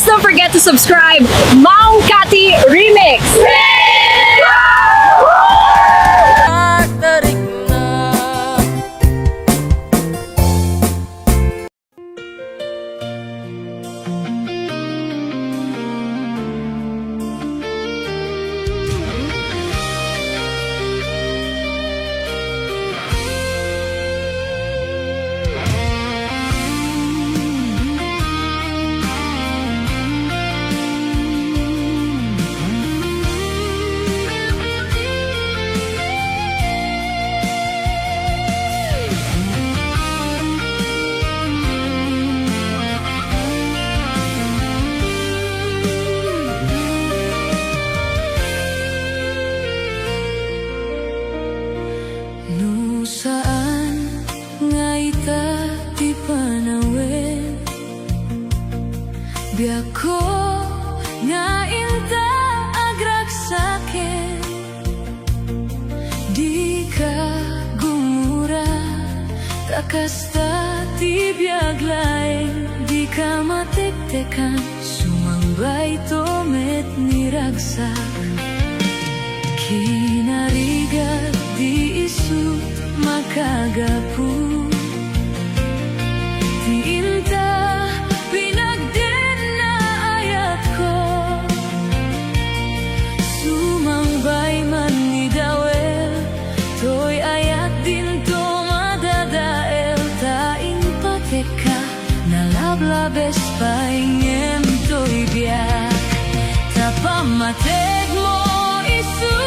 don't forget to subscribe. Maong Kati Remix! Saan nga ita di panawin biako nga inta agragsakin di ka gumura kakasta ti biaglain di ka matiktekan sumangbay tomet ni ragsak kinarigat di isu makagapu di inta pinagden na ayat ko sumangbay man ni dawel to'y ayat din to madadael tain pateka nalablabes paingem to'y biyak tapamatek mo isu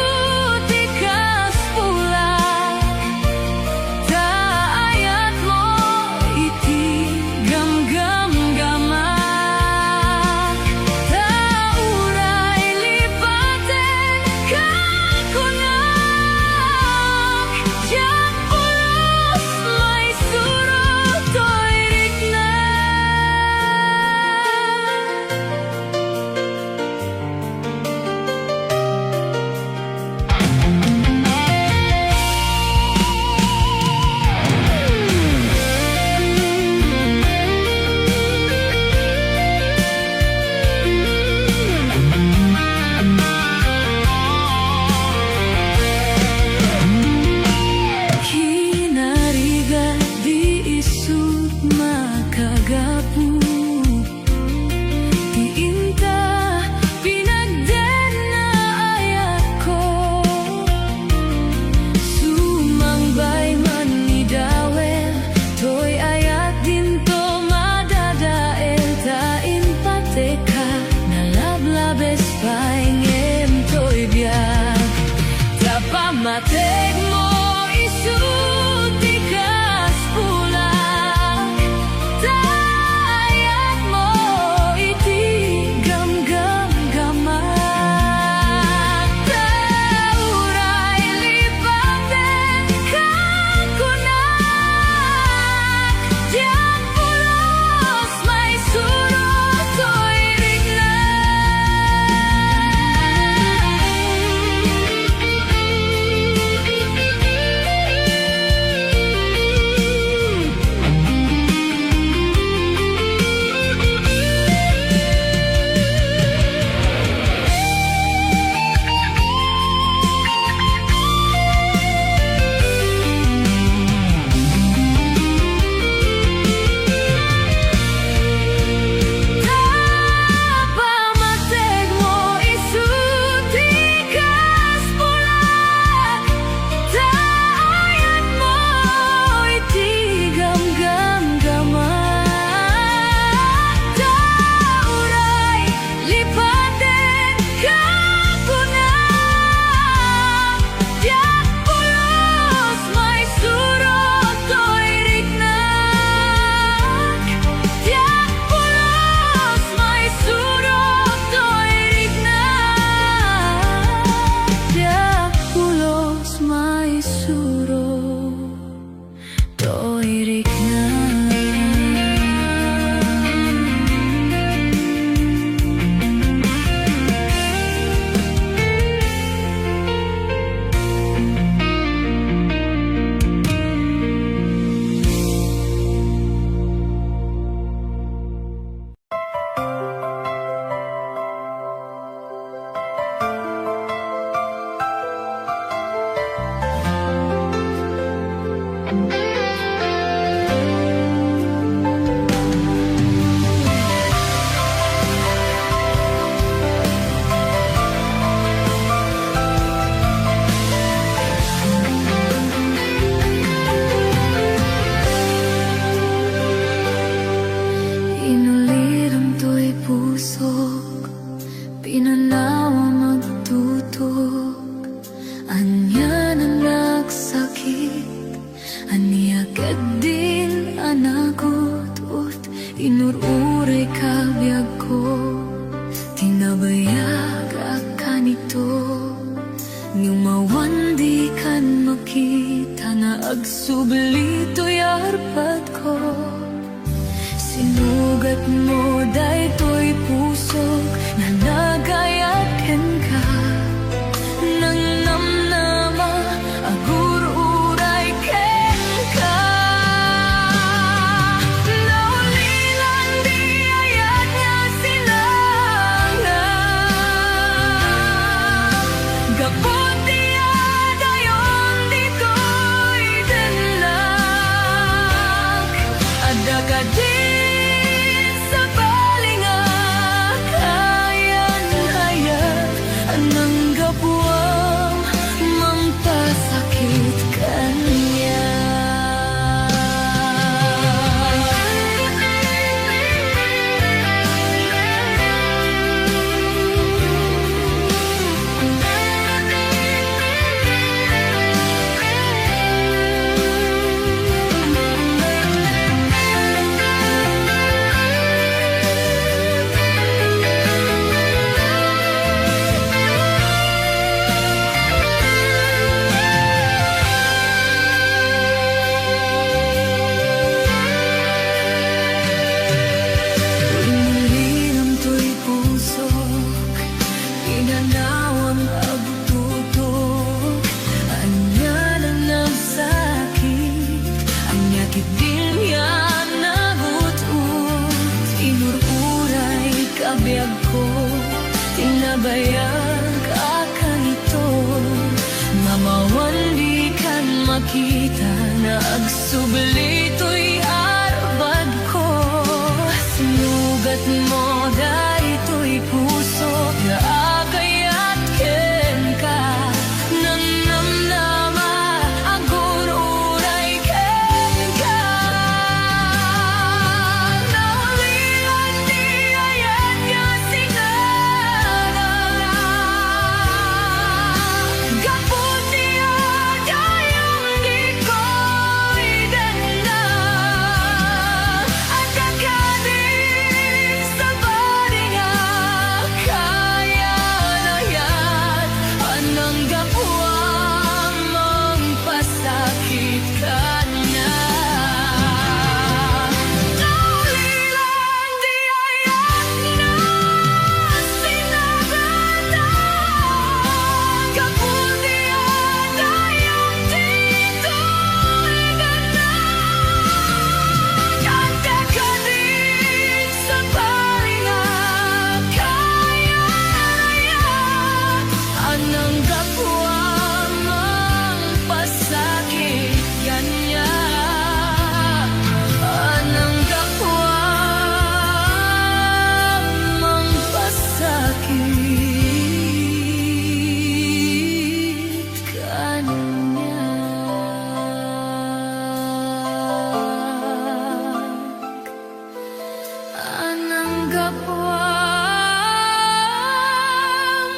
matek mo isu di kas pulang tayat mo iti gam-gam gamat tauray lipaten kakunak diang pulos may surot to'y rignan ko, tinabayag akan ito. Ngumawan di kan makita na agsubli to'y arpad ko. Sinugat mo daytoy pusok na nagayaken ka. Nang namnama agur uray ken ka. Naulilan di ayat nga sinangag. Gapot di adayon dito'y denlag. Ada ka din sa balingak, ayan hayat anang gabuang mampasakit kanya. Inilinam to'y pusok, inanawang abututok. Anya lang ng sakit, anya kitin yan nagutot. Inururay kabiag ko, tinabayag akan ito. Mamawan di kan makita na agsubli to'y arbad ko. Sinugat mo daytoy pusok na agayat ken ka. Nang namnama agur uray ken ka. Naulilan di ayat nga sinangag. Gapot di adayong di ko'y dendag. Ada ka din sa balingak, ayan ayat anang gapuang mampasakit kanya. Naulilan di ayat nga sinagatan. Gapot di adayong dito'y dendag. Ada ka din sa balingak, ayan anang gapuang mampasakit kanya. Anang gapuang mampasakit kanya. Anang gapuang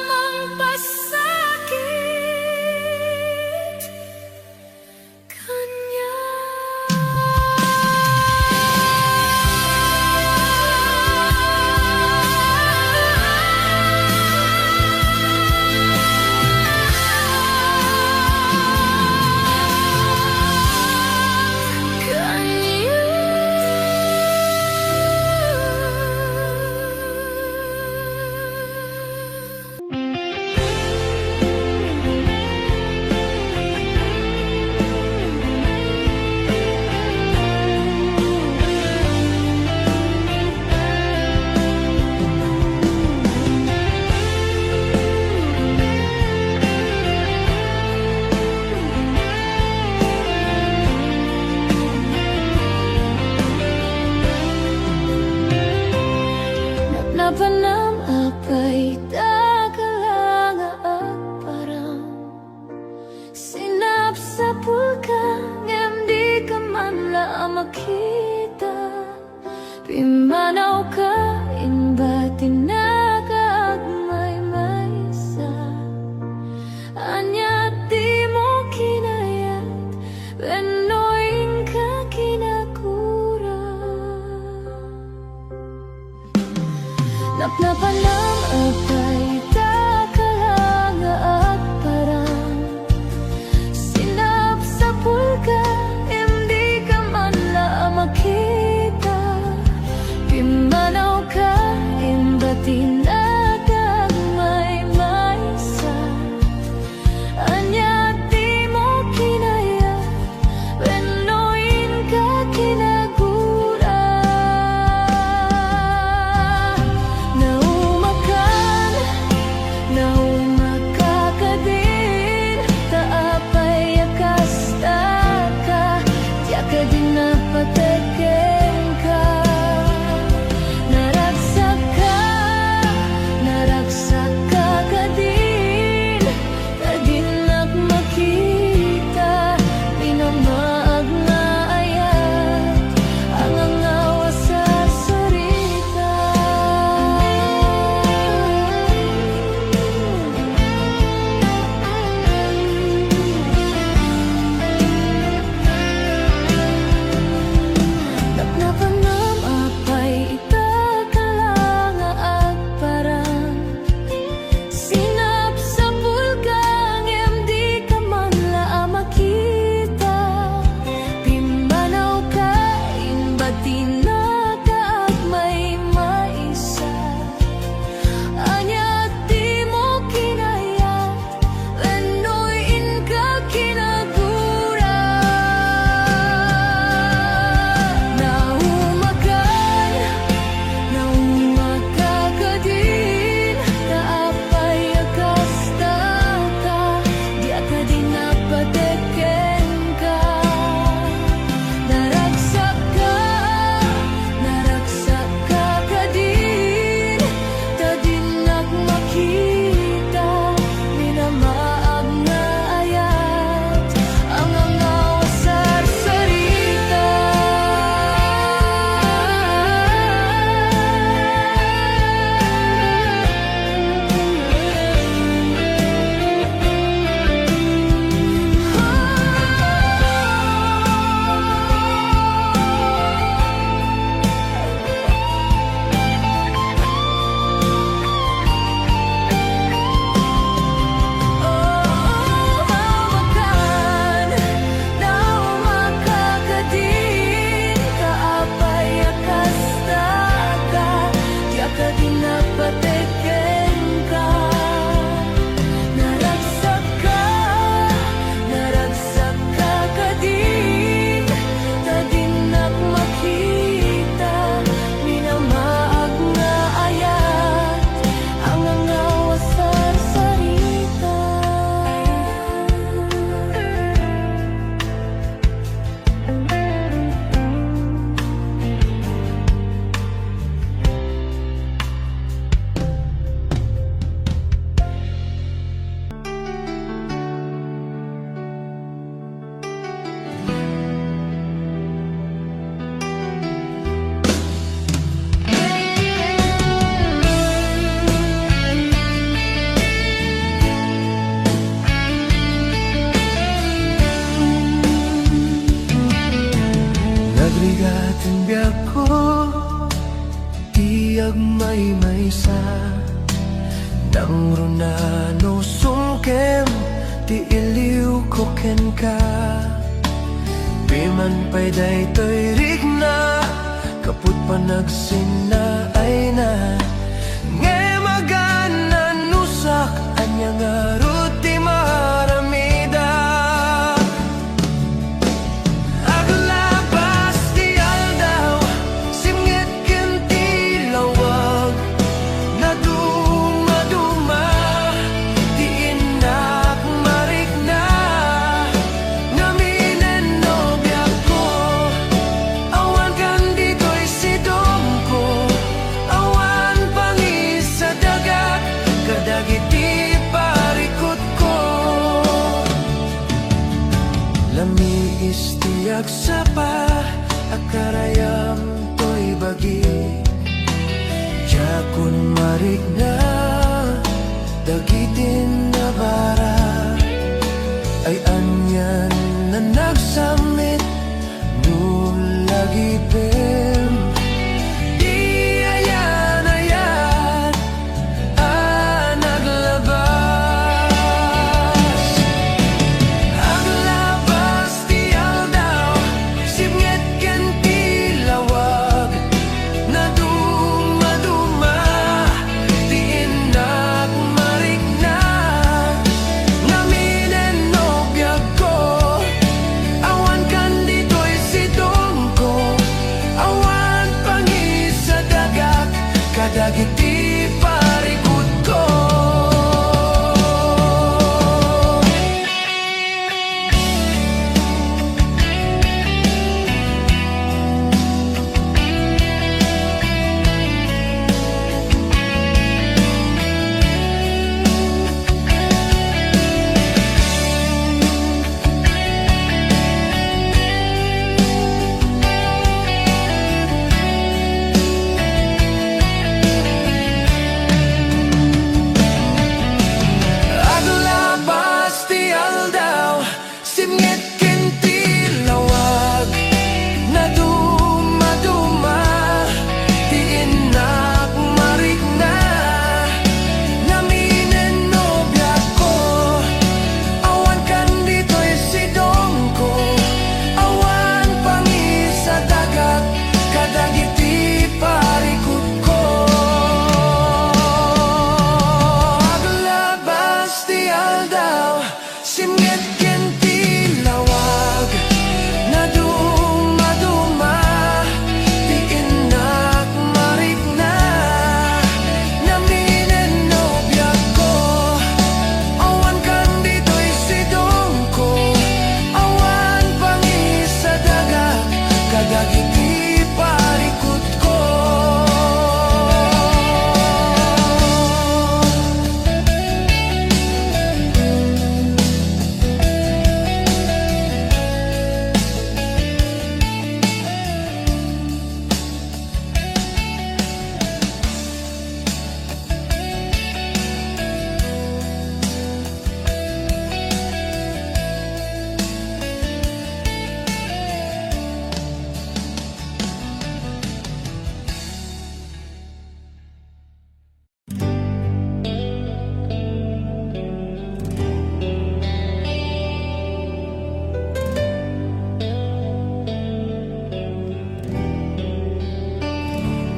mampasakit kanya. Napanam apay dagalang at parang sinapsapul ka ngem di ka man la makita. Pimanaw ka inba tinagagmay maysa. Anya di mo kinayat benoing ka kinakura. Napnapanang apay takalanga at parang sinap sa pulga, hindi ka man la makita. Pimanaw ka, imbatin na dagmay maysa. Anya di mo kinaya, wenuin ka kinagura. Naumakan, naumakakadin, taapay akasta ka, tiya ka din napateken ka. Naragsak ka kadin, kadinak makita, minamaag nga ayat, ang angawa sa sarita. Napnapanam apay itakalanga at parang sinap sa pulgang, di ka man la makita. Pimbanaw ka, imbatin na ka at may maisa. Anya di mo kinayat, wenuin ka kinagura. Naumakan, naumakakadin, taapay akasta ka, diya ka din napateken ka. Naragsak ka kadin, tadinak makita, minamaag nga ayat, ang angawa sa sarita. Naumakan, naumakakadin, kaapay akasta ka, tiya ka din napateken ka. Naragsak ka kadin, tadinak makita, minamaag nga ayat, ang angawa sa sarita. Nagrigatin biyak ko, tiyag may maysa. Nang runano sungkem, ti iliw ko ken ka. Piman pa'y daytoy rigna, kaput pa nagsina ay na. Ngay magana nusak, anya nga ruti maramida. Aglabas di aldaw, simngit ken ti lawag, naduma-duma, di inak marikna. Naminen nobya ko, awan kan dito'y sidong ko, awan pangis sa dagat, kadagiti parikot ko. Lami istiyag sapa, akarayam to'y bagi, jakun marikna, dagitin na bara, ay anyan na nagsamit, nulagi pem. Di ayan kadagiti parikot ko.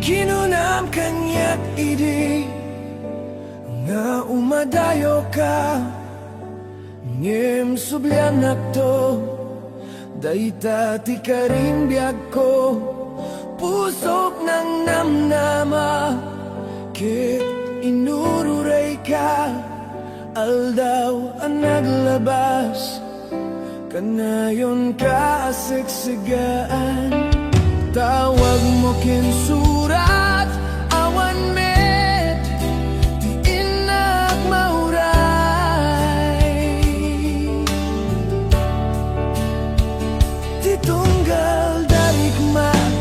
Kinunam kanyak idi nga umadayo ka ngem sublianak to dayta ti karimbiag ko pusok ng namnama kit inururay ka aldaw ang naglabas kanayon ka asiksigaan. Tawag mo kinsurat, awan met, di inak mauray. Di tunggal darigmat,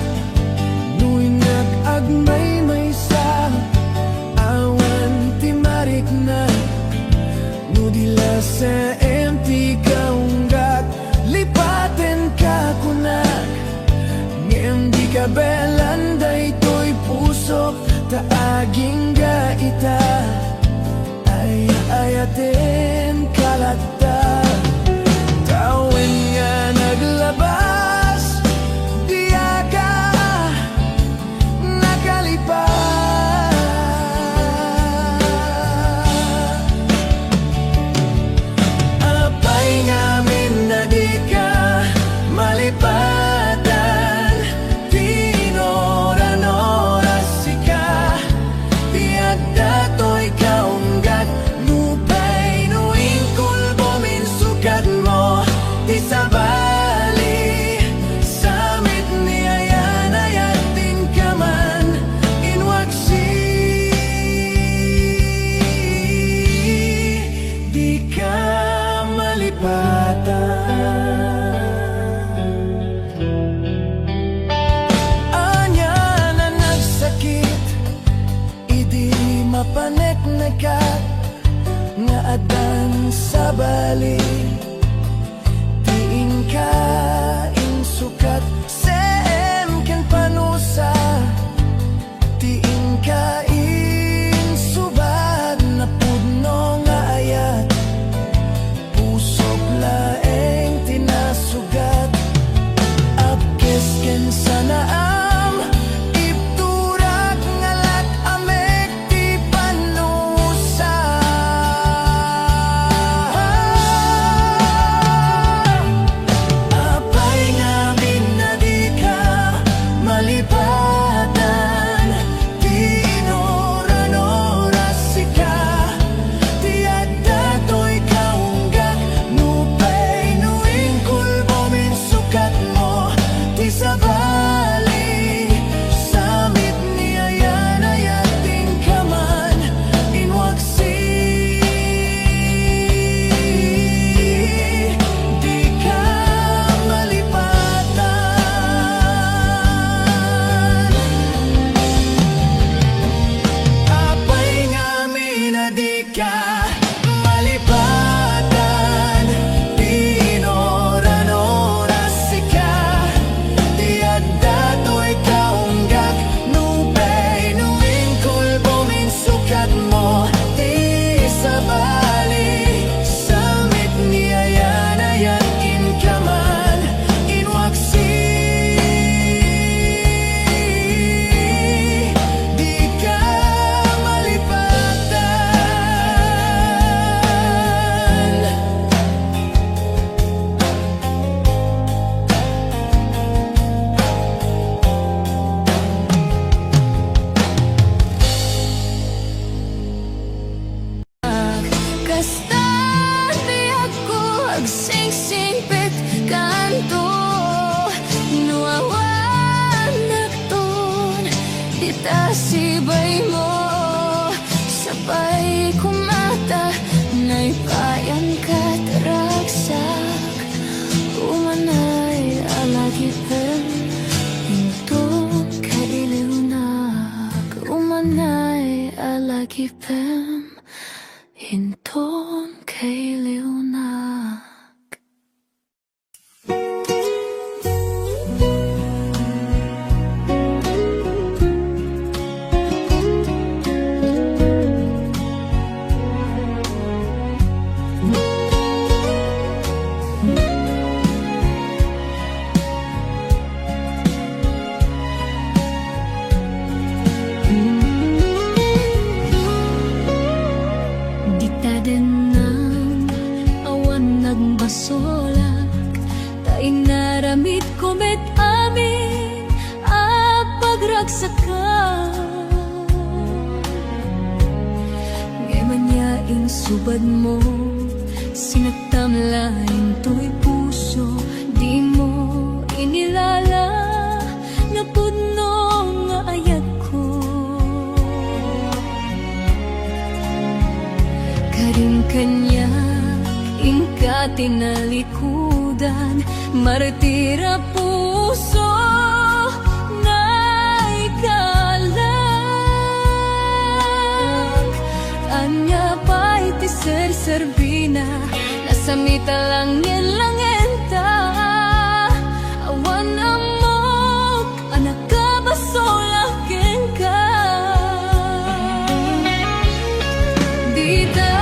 nuinak agmay may sa, awan ti marik na, nudila sa empty kaunggat, lipaten ka kunak. Hindi ka belanday to'y pusok taaging gaita ay ayatin kalata tawin nga naglabas diya ka nakalipas apay ngamin na di ka malipas mapanek na ka nga adan sa bali tiin ka insukat sem ken panusa tiin ka insubad na pudno nga ayat pusok laeng tinasugat apkes ken sana di dagipem hinton kay leona. Basolak, tayo naramit ko met amin at pagragsakan. Ngayon yaing subad mo, sinagtam laing to'y puso, di mo inilala na pudno nga ayat ko. Karing kanya ingka tinalikudan, martira puso na ikalang. Anya pa iti ser-serbina, nasamita lang yan lang enta. Awan amok, anak ka basolakin ka. Dita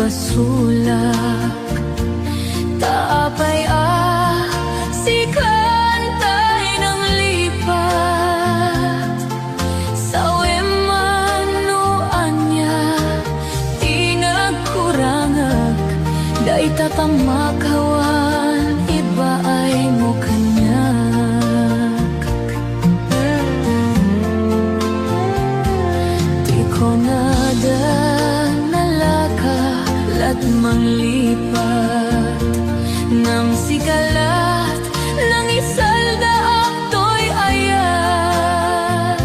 sulak Taapay sikan tayo ng lipat Sa weman ko nalakalat manglipat nang sikalat ng isalda akto'y ayat.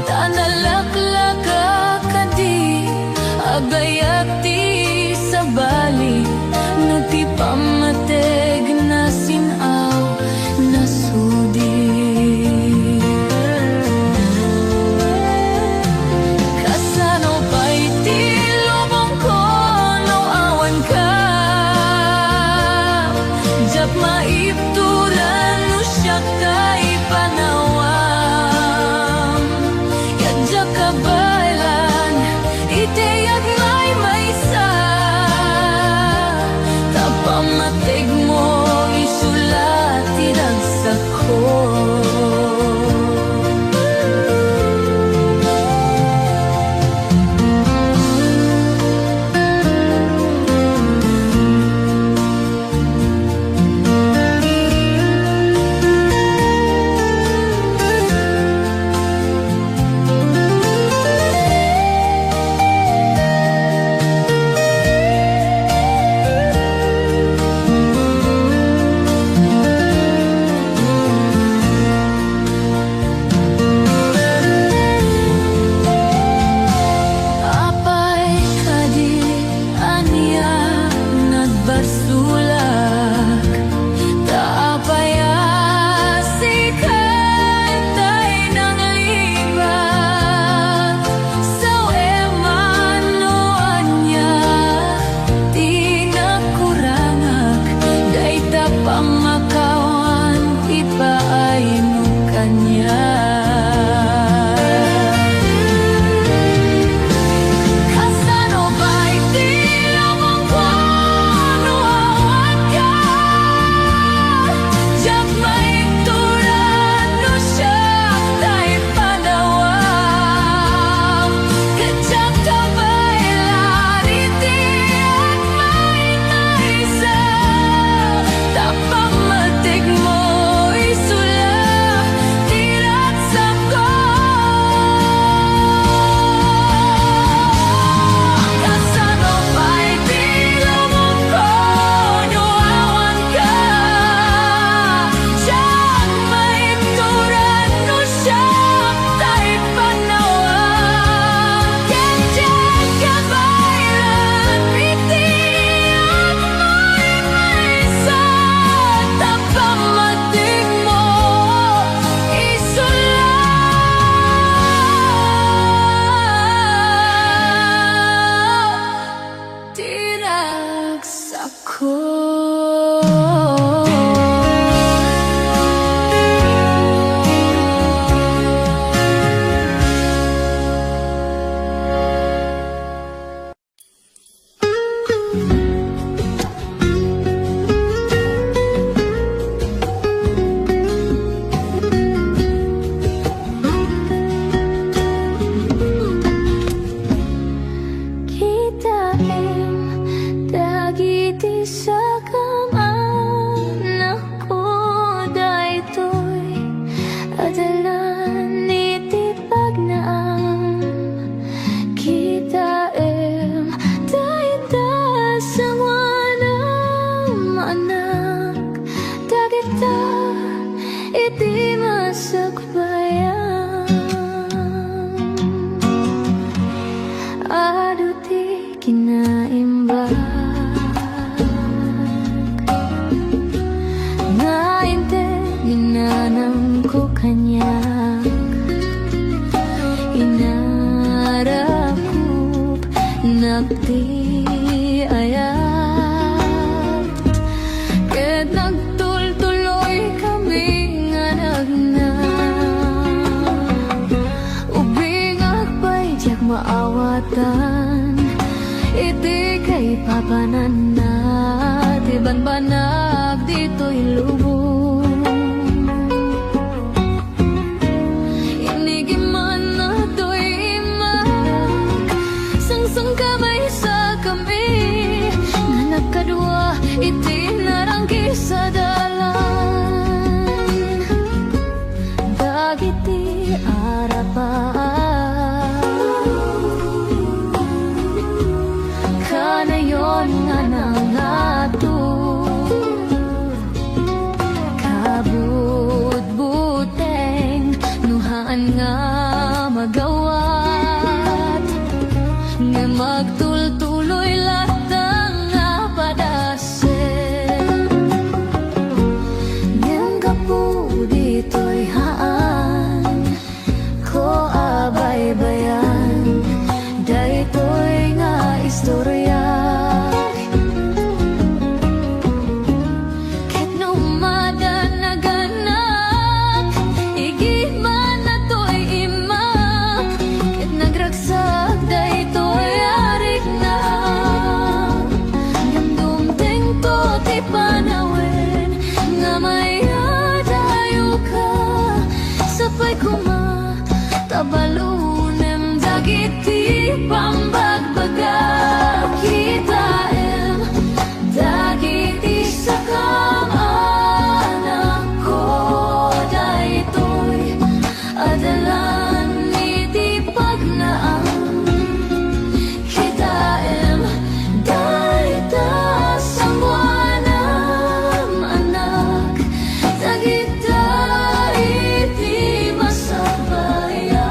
Tanalaklaka kadi agayak ti sa bali, nagtipamateg na sinaw na sudi. Kasano pa'y ti lubong ko no awan ka, Jap maipturan no siya kay panawam. Yadya kabalan iteyag may maysa, tapamatig mo isulat iragsak ko. Apay kadi aniya nagbarsulak, taapaya sikantay ng libat. Sa eman no anya di nakurangak, day tapamakawan ipaay mo kanya. Kasano ba'y di lamang ko no awan ka, Jap maipturan no siya tay panawam. Kadyak kabaylan itiyak may naisa, tapamatig mo isulat iragsak ko. Kasano ba'y di lamang ko no awan ka, Jap maipturan no siya tay panawam. Kadyak kabaylan itiyak may maysa, tapamatig mo isulat iragsak ko. Kitaim dagiti sa kaman ako daytoy adalan iti pagnaam. Kitaim dayta sa wanam anak, dagita iti masagbayan. Aduti kinaimbag nainte ginanam ko kanyak, inarakup nagti ayat. Ket nagtultuloy kami nga nagnam, ubingak pa'y diyak maawatan, iti kay papanan na ti banbanag dito'y lubong. Inigiman na to'y imag, sangsang kamay sa kami, nga nagkadwa iti narangki sa dalan. Dagiti arapan daytoy arik na Yamdum ting to ti panawin Nga mayadayo ka Sapay kuma tabalunem dagiti pambagbaga Kita dagiti sakam anak ko daytoy adalan iti pagnaang kitaem dayta sangwanam anak dagita iti masabayan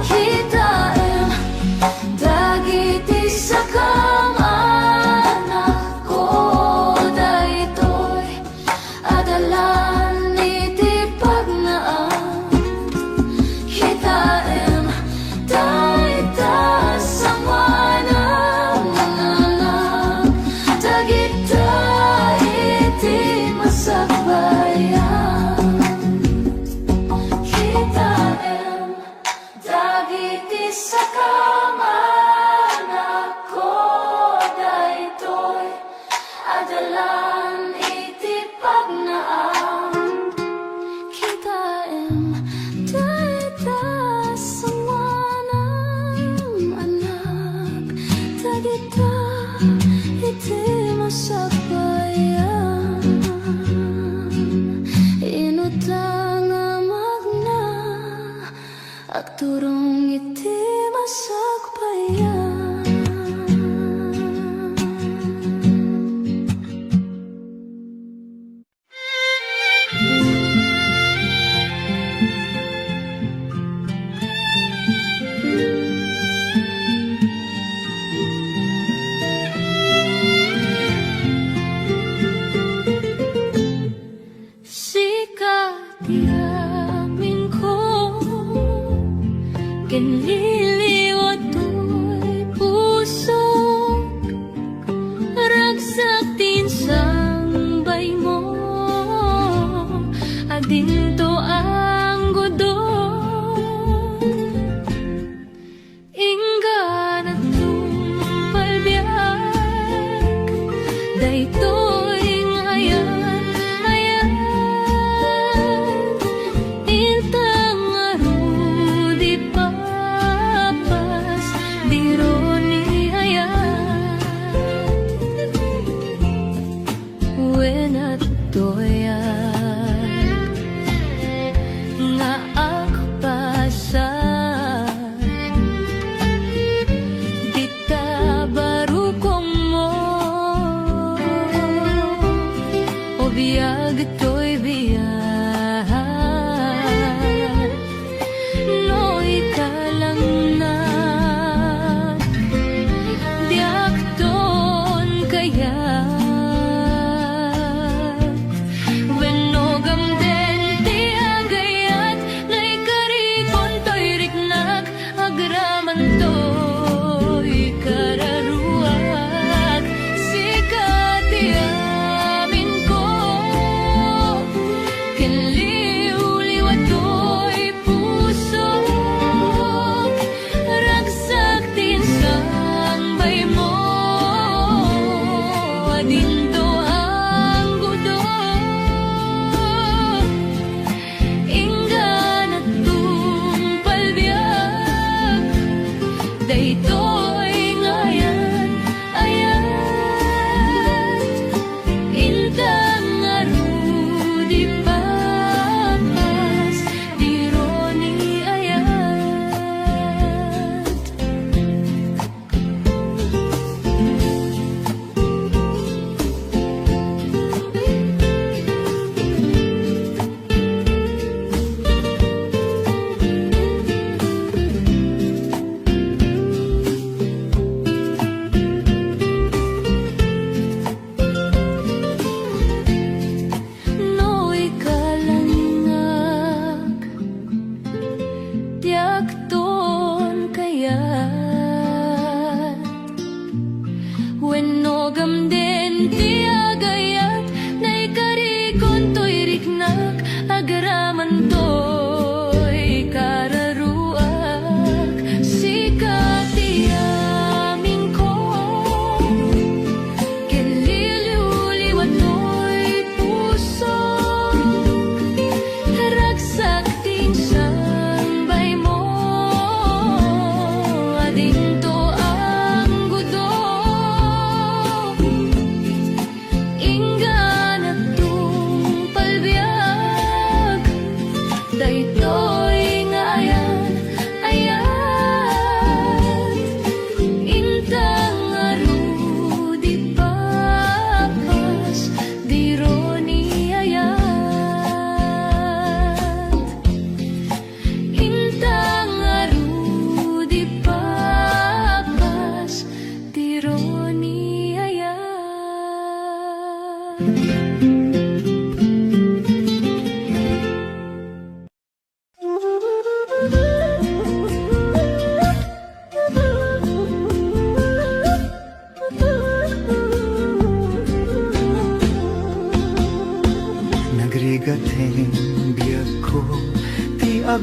Kitaem dagiti sakam anak ko daytoy adalan iti pagnaan Kitaem dayta sangwanam anak dagita iti masakbayan Kitaem dagiti sakam anak ko daytoy adalan iti pagnaan Kitaem dayta sangwanam anak dagita iti masakbayan Inutang magna Agturong iti masagbayan Sikat yamin ko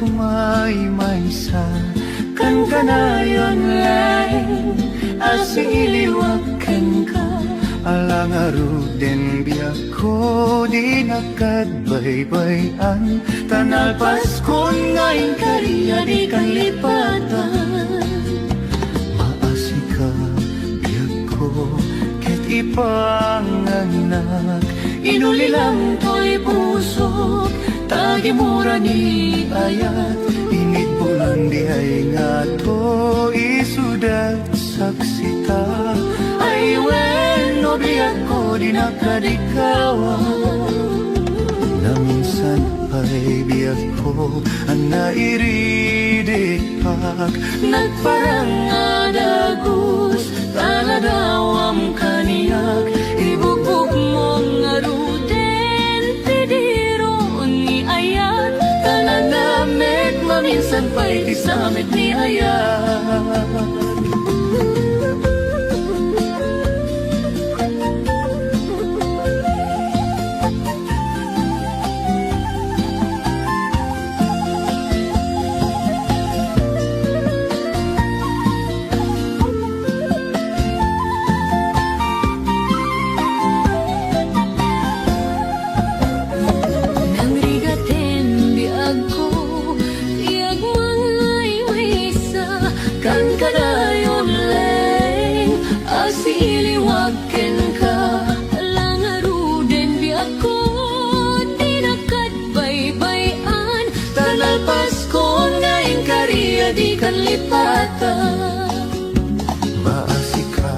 agmay-maysa kan kanayon lain asi iliwakan ka alang aruden biyak ko di nakadbaybayan tanal paskon ngayon kariya di kan lipatan maasi ka biyak ko ket ipanganak inulilang to'y pusok tagi mura ni ayat init bulan di ay nga to isudat saksita ay wen no biyak ko di nakadikawan na minsan ay biyak ko ang nairidik pag nagparang adagus taladawam kaniyak ibugbog mo nga ruden tidiro ni ayat talanamit maminsan pa'y disamit ni ayat iliwaken ka alang aruden biyak ko di nakadbaybayan tanal paskon ngayon kariya di kan lipatan maasi ka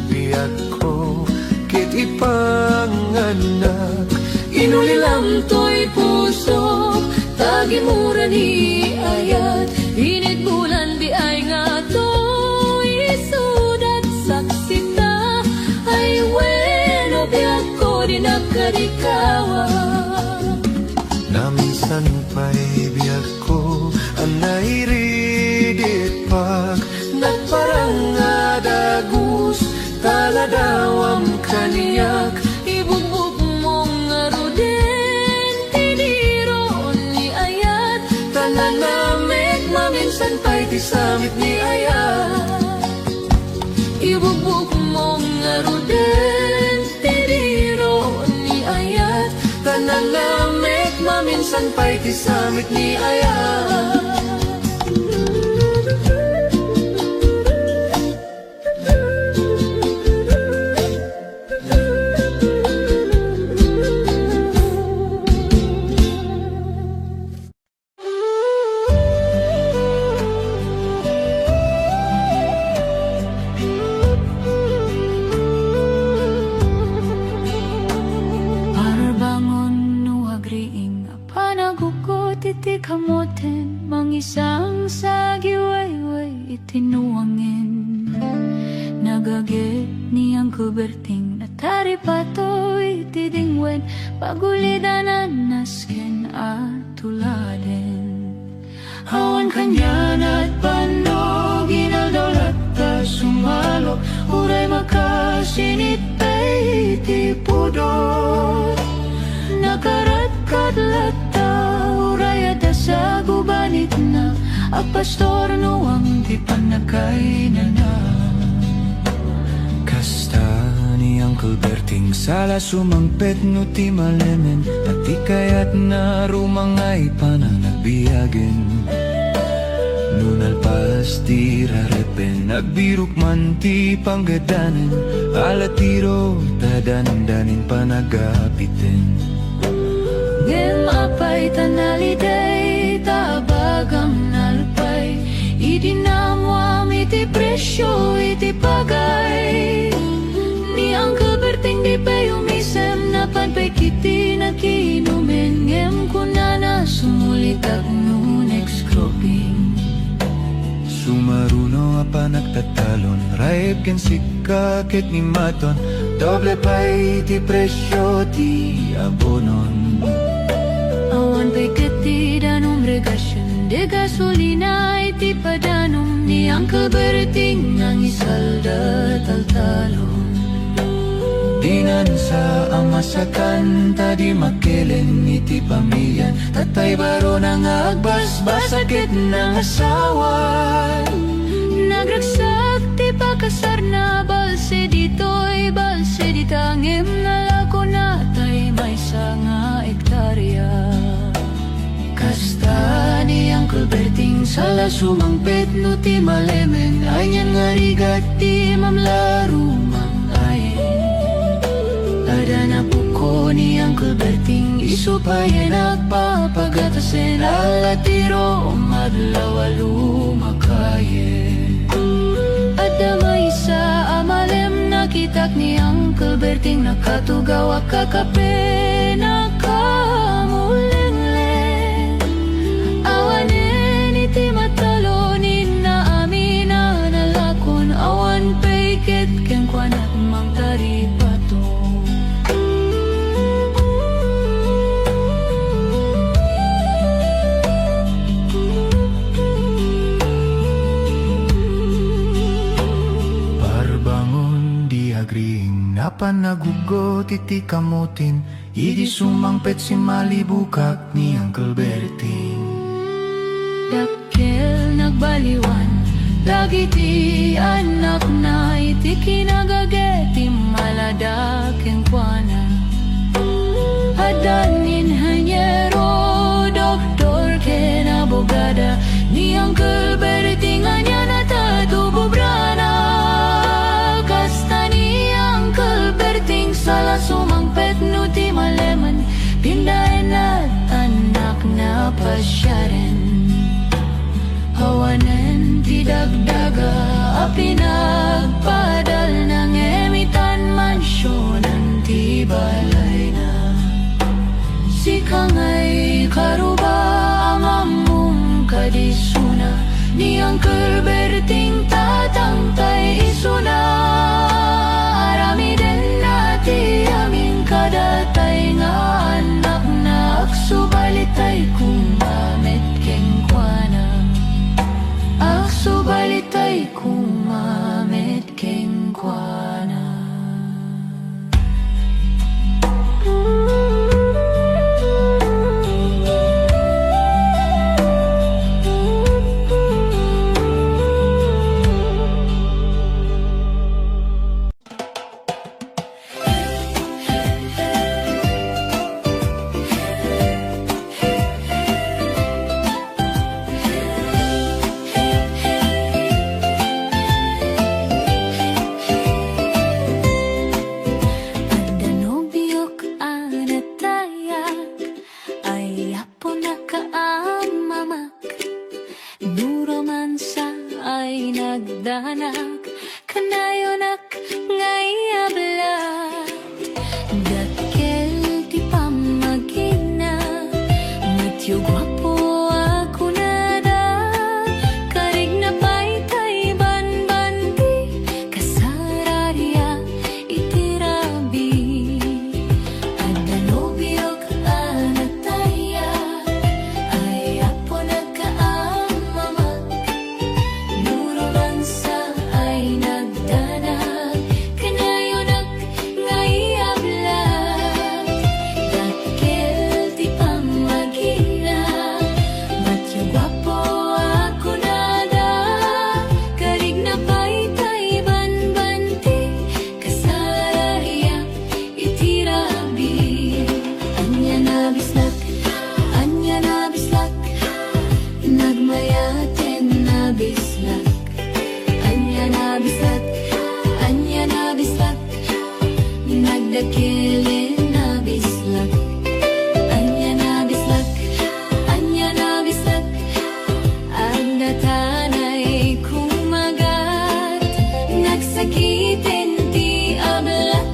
biyak ko ket ipanganak inulilam to'y puso tagi mura ni ayat init bulan di ay nga to'y sudat saksita ay weno biyak ko di nakadikawan na minsan pa'y biyak ko ang nairidit pag nagparang adagus taladawam kaniyak ibugbog mong aruden tidiro ni ayat talanamit maminsan pa'y disamit ni ayat ibugbog mong aruden tidiro ni ayat talanamit maminsan pa'y disamit ni ayat iti kamoten mangisang sagiwayway itinuangin nagage niyang kuberting natari pato iti dingwen pagulidanan nasken at tuladen awan kanyan at panog inaldolat ta sumalo uray makasinit ay iti pudor nakarat kadlat sa gubanit na ang pastor nuwang di panakay na na kasta niyang kulberting sala sumangpet no ti malemen at di kayat na rumangay pananagbiyagen nunalpas di rarepen nagbirok man ti panggadanen alatiro tadandanin panagapiten ngem apay tanaliday tabagam nalpay idinamwam iti presyo iti pagay ni ang kaberting di payumisem na panpay kiti nakinumen ngem kunana sumulikag nun excroping sumaruno apa nagtatalon raib ken sikakit ni maton doble pay iti presyo ti abonon awan pa'y katidanong regasyon de gasolina iti padanong ni ang kaberting ang isalda taltalon dinan sa sa amasakan tadi makelen iti pamilyan tatay baro nang agbasbas sakit ng asawan Nagragsak ti pakasar na balse dito'y balse ditangim na lako na tay may nga ektarya Kasta ni Uncle Berting sala sumangpet no ti malemen Anyan nga rigat ti mamlaro mangayen Ada na puko ni Uncle Berting isupayan nagpapagatasen alatiro madlawalu makayen Ada may isa amalem nakitak ni Uncle Berting nakatugaw kakape nakamuleng-leng Awanen iti matalonin na amin na nalakon awan pekit ken kwanak mang taripato Barbangon di agring napanagugot iti kamutin Idi sumangpet si malibukak ni Uncle Berting Dakkel nagbaliwan Lagi ti anak na iti kinagageti maladak ang kwanan Adanin hanyero doktor ken abogada Ni Uncle Berting anya natatububrana Kasta ni Uncle Berting sala sumangpet no ti maleman Pindahin at anak na pasyaren Hawanen ti dagdaga pinagpadal ng emitan mansyonan ti balay na Si kangay karuba amamong kadisuna Ni Uncle Berting tatangtay isuna Arami din nati aming kadatay nga anak na aksubalitay kumamit keng kwana Aksubalitay kumamit keng kwana Nagdanak kanayonak ngayablat Dakkel ti pamagina Matyo gwapo ako nada Karig na pa'y banbandi Kasararya itirabi Ada nobyo ka nataya Ay apo nagkaamama Nuromansa ay nagdanag Kanayonak ngayablat Dakkel ti pamagina Matyo gwapo ako nada Karig na pa'y banbanti Kasararya itirabi Anya na bislak Nagmayaten na bislak Anya na bislak Nagdakilin na bislak Anya na bislak Ang datanay kumagat Nagsakitin ti ablat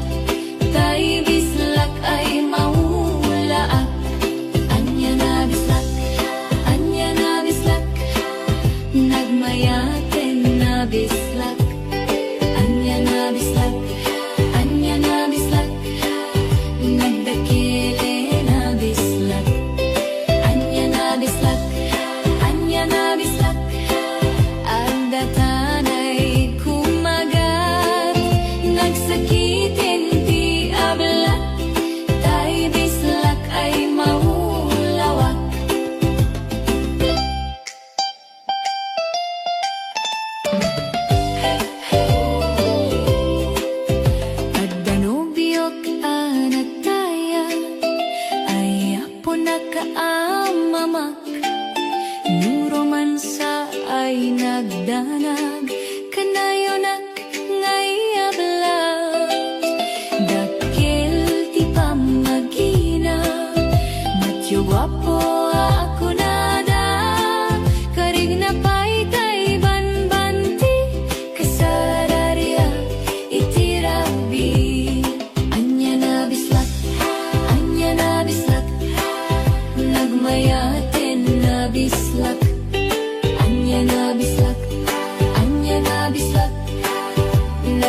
Tay bislak ay mahulaak Anya na bislak Nagmayaten na bislak Anya na bislak Nagdakili na bislak Anya na bislak Ang datanay kumagat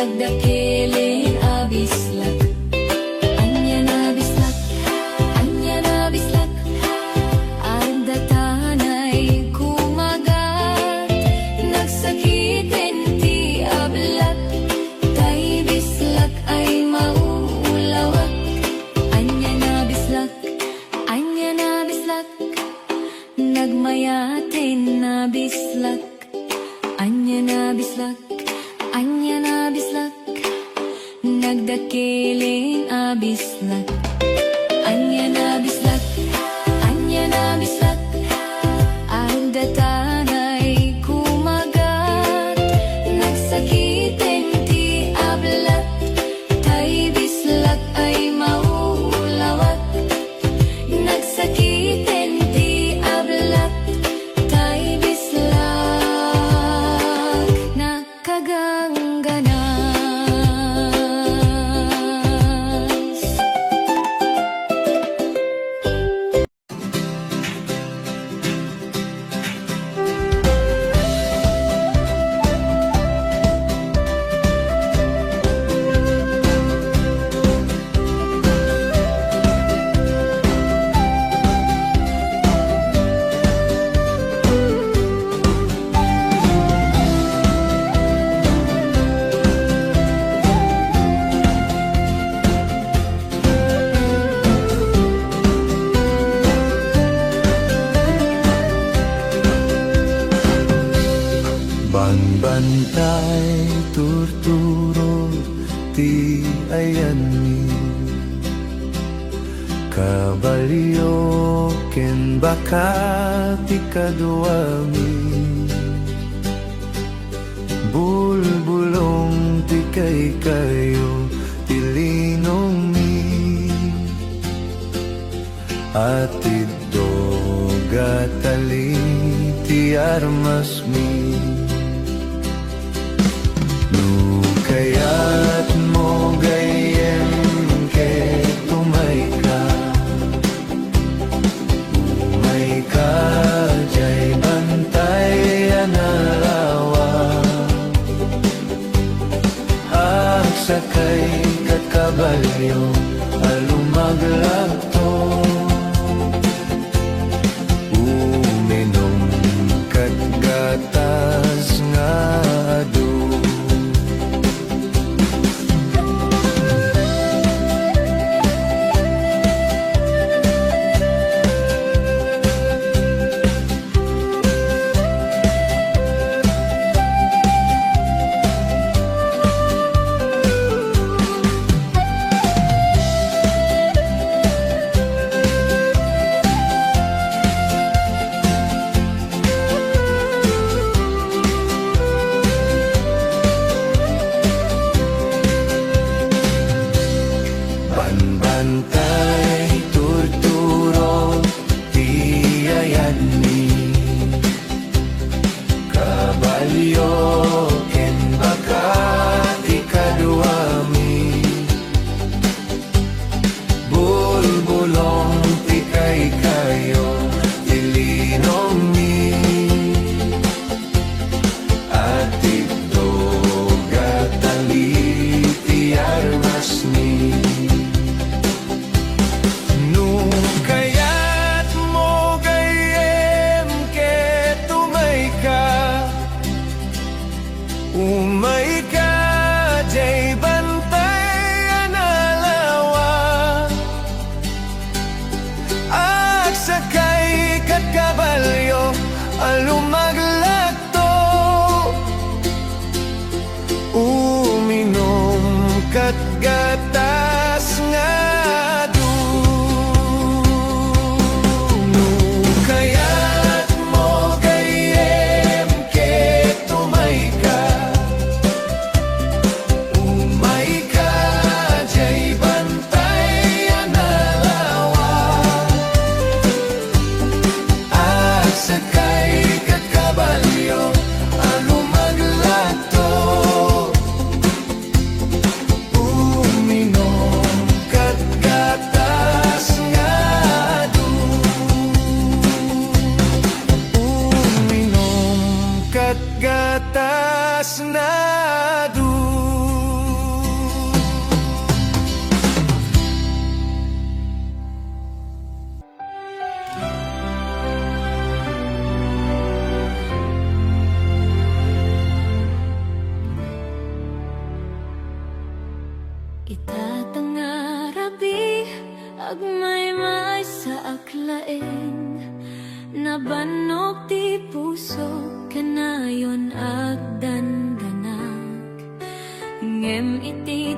nagdakiling abislak. Anya na bislak, anya na bislak, adda tanay kumagat, nagsakitin ti ablak, tay bislak ay maulawak. Anya na bislak, anya na bislak, nagmayatin na bislak. Anya na bislak, anya na bislak, nagdakiling abislak. Anya na bislak, anya na bislak, adda tanay kumagat, nagsakitin ti ablat, tay bislak ay maulawak. Nagsakitin ti ablat, tay bislak, nakagangganas. Banbantay turturo ti ayani, kabalyo ken baka ti kaduami, bulbulong ti kay kayo ti linong mi, atid dogatali ti armas mi. Kaya't mo gayem ke tumay ka jay bantay analawa, agsakay kat kabalyo alumaglagto, uminom kat gatas nga adu. itatangarabi agmay-may sa aklain nabanok ti puso kanayon agdandanak ngem iti